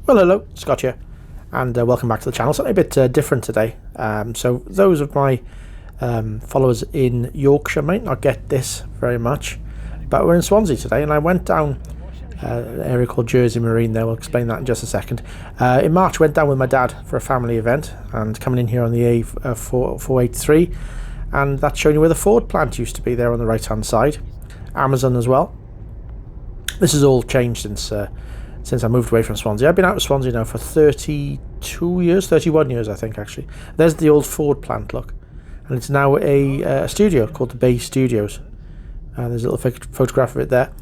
Well, hello, Scott here, and welcome back to the channel. Something a bit different today. So those of my followers in Yorkshire might not get this very much, but we're in Swansea today, and I went down an area called Jersey Marine there. We'll explain that in just a second. In March, went down with my dad for a family event, and coming in here on the A483, and that's showing you where the Ford plant used to be there on the right-hand side. Amazon as well. This has all changed since I moved away from Swansea. I've been out of Swansea now for 31 years I think actually. There's the old Ford plant, look. And it's now a studio called the Bay Studios. There's a little photograph of it there.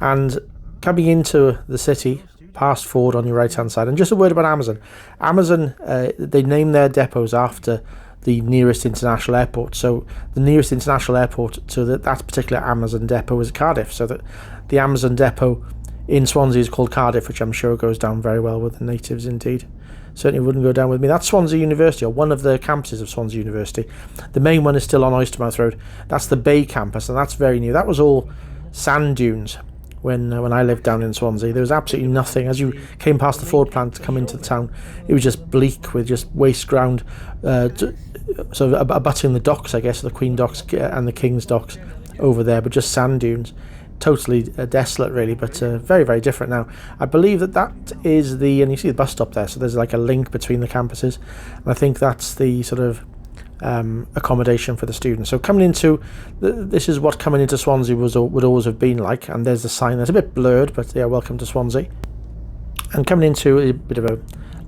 And coming into the city, past Ford on your right hand side. And just a word about Amazon. Amazon, they name their depots after the nearest international airport. So the nearest international airport to that particular Amazon depot is Cardiff. So that the Amazon depot in Swansea is called Cardiff, which I'm sure goes down very well with the natives indeed. Certainly wouldn't go down with me. That's Swansea University, or one of the campuses of Swansea University. The main one is still on Oystermouth Road. That's the Bay campus, and that's very new. That was all sand dunes when I lived down in Swansea. There was absolutely nothing. As you came past the Ford plant to come into the town, it was just bleak with just waste ground, sort of abutting the docks, I guess, the Queen Docks and the King's Docks over there, but just sand dunes. Totally desolate really, but very, very different now. I believe that is and you see the bus stop there, so there's like a link between the campuses, and I think that's the sort of accommodation for the students. So coming into this is what coming into Swansea would always have been like, and there's the sign that's a bit blurred, but yeah, welcome to Swansea. And coming into a bit of a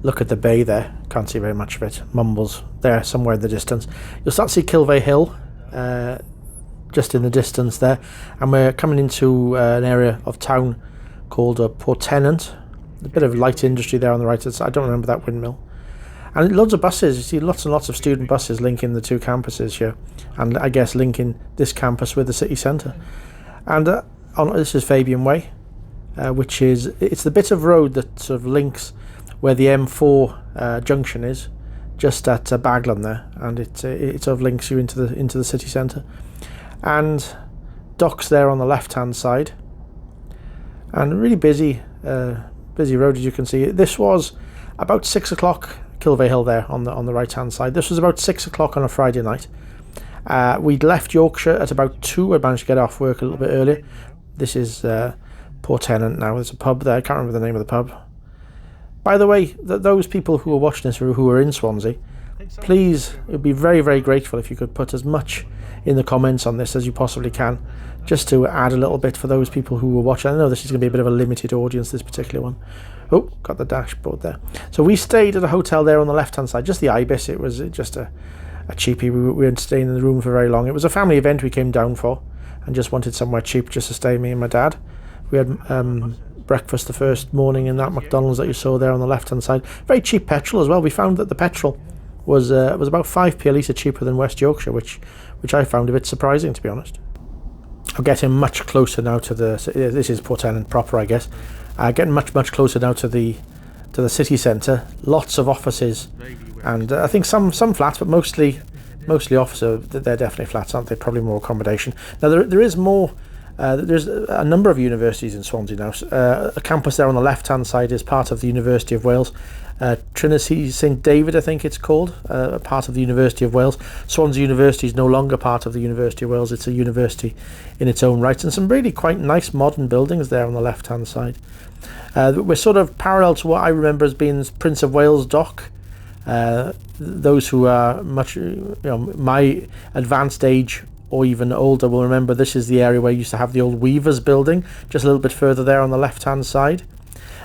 look at the bay there, can't see very much of it, mumbles there somewhere in the distance. You'll start to see Kilvey Hill just in the distance there, and we're coming into an area of town called Portennant. A bit of light industry there on the right side. I don't remember that windmill. And loads of buses. You see lots and lots of student buses linking the two campuses here, and I guess linking this campus with the city centre. And this is Fabian Way, which it's the bit of road that sort of links where the M4 junction is, just at Baglan there, and it sort of links you into the city centre. And docks there on the left hand side, and really busy road, as you can see. This was about 6 o'clock, Kilvey Hill there on the right hand side. This was about 6 o'clock on a Friday night. We'd left Yorkshire at about 2. I managed to get off work a little bit earlier. This is Portennant now. There's a pub there. I can't remember the name of the pub. By the way, those people who are watching this who are in Swansea, please, it would be very, very grateful if you could put as much in the comments on this as you possibly can, just to add a little bit for those people who were watching. I know this is going to be a bit of a limited audience, this particular one. Oh, got the dashboard there. So we stayed at a hotel there on the left hand side, just the Ibis. It was just a cheapie. We weren't staying in the room for very long. It was a family event we came down for, and just wanted somewhere cheap just to stay, me and my dad. We had breakfast the first morning in that McDonald's that you saw there on the left hand side. Very cheap petrol as well. We found that the petrol was about 5p a litre cheaper than West Yorkshire, which I found a bit surprising, to be honest. I'm getting much closer now to this is Portennant proper, I guess. Getting much closer now to the city centre. Lots of offices, and I think some flats, but mostly offices. They're definitely flats, aren't they? Probably more accommodation. Now there is more. There's a number of universities in Swansea now. A campus there on the left hand side is part of the University of Wales. Trinity St David, I think it's called, part of the University of Wales. Swansea University is no longer part of the University of Wales. It's a university in its own right, and some really quite nice modern buildings there on the left hand side. We're sort of parallel to what I remember as being Prince of Wales Dock. Those who are much, my advanced age or even older will remember this is the area where you used to have the old Weavers building, just a little bit further there on the left hand side.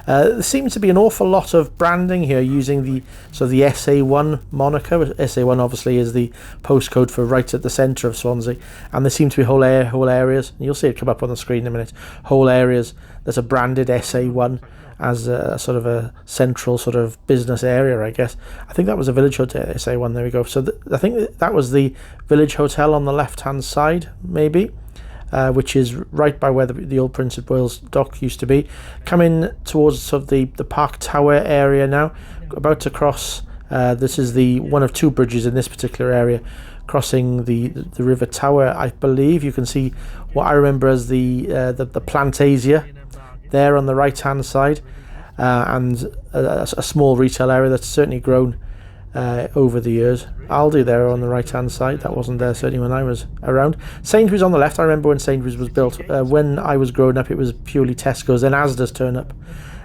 There seems to be an awful lot of branding here using the SA1 moniker. SA1 obviously is the postcode for right at the centre of Swansea, and there seem to be whole areas, and you'll see it come up on the screen in a minute, whole areas that are branded SA1 as a sort of a central sort of business area, I guess. I think that was a village hotel, SA1, there we go. So I think that was the village hotel on the left hand side, maybe. Which is right by where the old Prince of Wales dock used to be. Coming towards sort of the Park Tower area now, about to cross. This is the one of two bridges in this particular area, crossing the River Tower, I believe. You can see what I remember as the Plantasia there on the right hand side, and a small retail area that's certainly grown over the years. Aldi there on the right hand side, that wasn't there certainly when I was around. Sainsbury's on the left. I remember when Sainsbury's was built. When I was growing up, it was purely Tesco's, then Asda's turn up,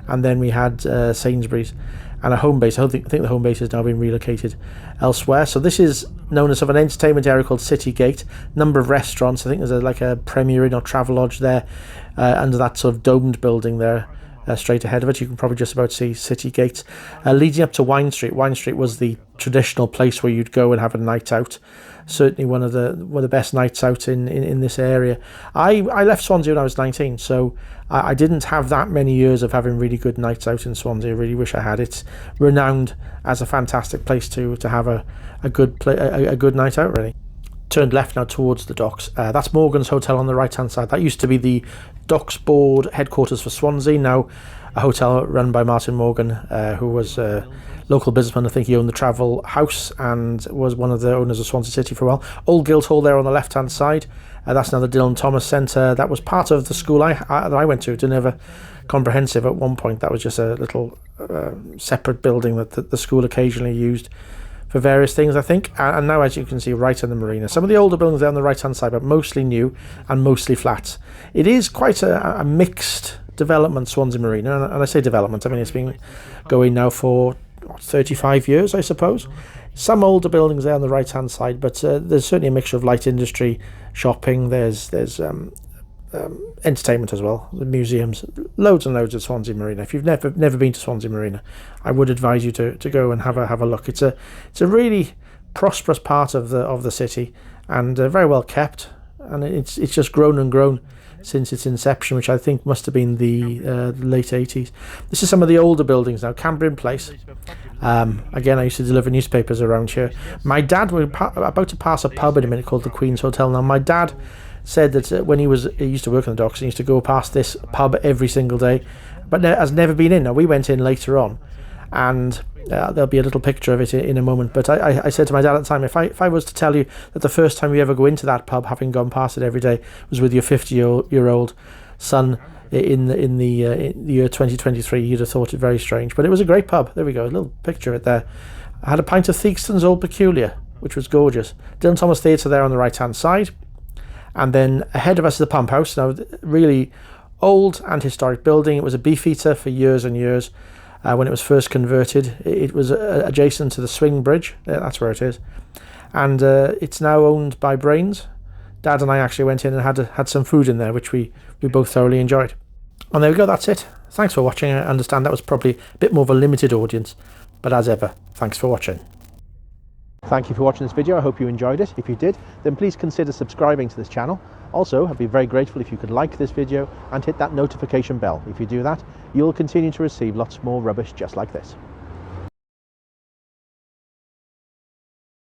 and then we had Sainsbury's and a home base. I think the home base has now been relocated elsewhere. So this is known as an entertainment area called City Gate. Number of restaurants. I think there's like a Premier Inn or Travelodge there under that sort of domed building there. Straight ahead of it, you can probably just about see City Gate. Leading up to Wine Street. Wine Street was the traditional place where you'd go and have a night out. Certainly one of the best nights out in this area. I left Swansea when I was 19, so I didn't have that many years of having really good nights out in Swansea. I really wish I had. It's renowned as a fantastic place to have a good night out, really. Turned left now towards the docks. That's Morgan's Hotel on the right hand side. That used to be the Docks Board headquarters for Swansea, now a hotel run by Martin Morgan, who was a local businessman. I think he owned the Travel House and was one of the owners of Swansea City for a while. Old Guildhall there on the left hand side. That's now the Dylan Thomas Centre. That was part of the school that I went to. Didn't have a comprehensive at one point. That was just a little separate building that the school occasionally used for various things, I think. And now, as you can see, right on the marina. Some of the older buildings there on the right-hand side, but mostly new and mostly flats. It is quite a mixed development, Swansea Marina. And I say development, I mean, it's been going now for 35 years, I suppose. Some older buildings there on the right-hand side, but there's certainly a mixture of light industry, shopping. There's entertainment as well, the museums, loads and loads of Swansea Marina. If you've never been to Swansea Marina, I would advise you to go and have a look. It's a really prosperous part of the city, and very well kept, and it's just grown and grown since its inception, which I think must have been the late 80s. This is some of the older buildings now. Cambrian Place. Again, I used to deliver newspapers around here. My dad, we're about to pass a pub in a minute called the Queen's Hotel. Now, my dad said that when he used to work on the docks, he used to go past this pub every single day, but has never been in. Now, we went in later on, and there'll be a little picture of it in a moment. But I said to my dad at the time, if I was to tell you that the first time you ever go into that pub, having gone past it every day, was with your 50-year-old son in the year 2023, you'd have thought it very strange. But it was a great pub. There we go, a little picture of it there. I had a pint of Theakston's Old Peculiar, which was gorgeous. Dylan Thomas Theatre there on the right-hand side. And then ahead of us is the Pump House. Now, really old and historic building. It was a beefeater for years and years. When it was first converted, it was adjacent to the Swing Bridge. That's where it is. And it's now owned by Brains. Dad and I actually went in and had some food in there, which we both thoroughly enjoyed. And there we go, that's it. Thanks for watching. I understand that was probably a bit more of a limited audience. But as ever, thanks for watching. Thank you for watching this video. I hope you enjoyed it. If you did, then please consider subscribing to this channel. Also, I'd be very grateful if you could like this video and hit that notification bell. If you do that, you'll continue to receive lots more rubbish just like this.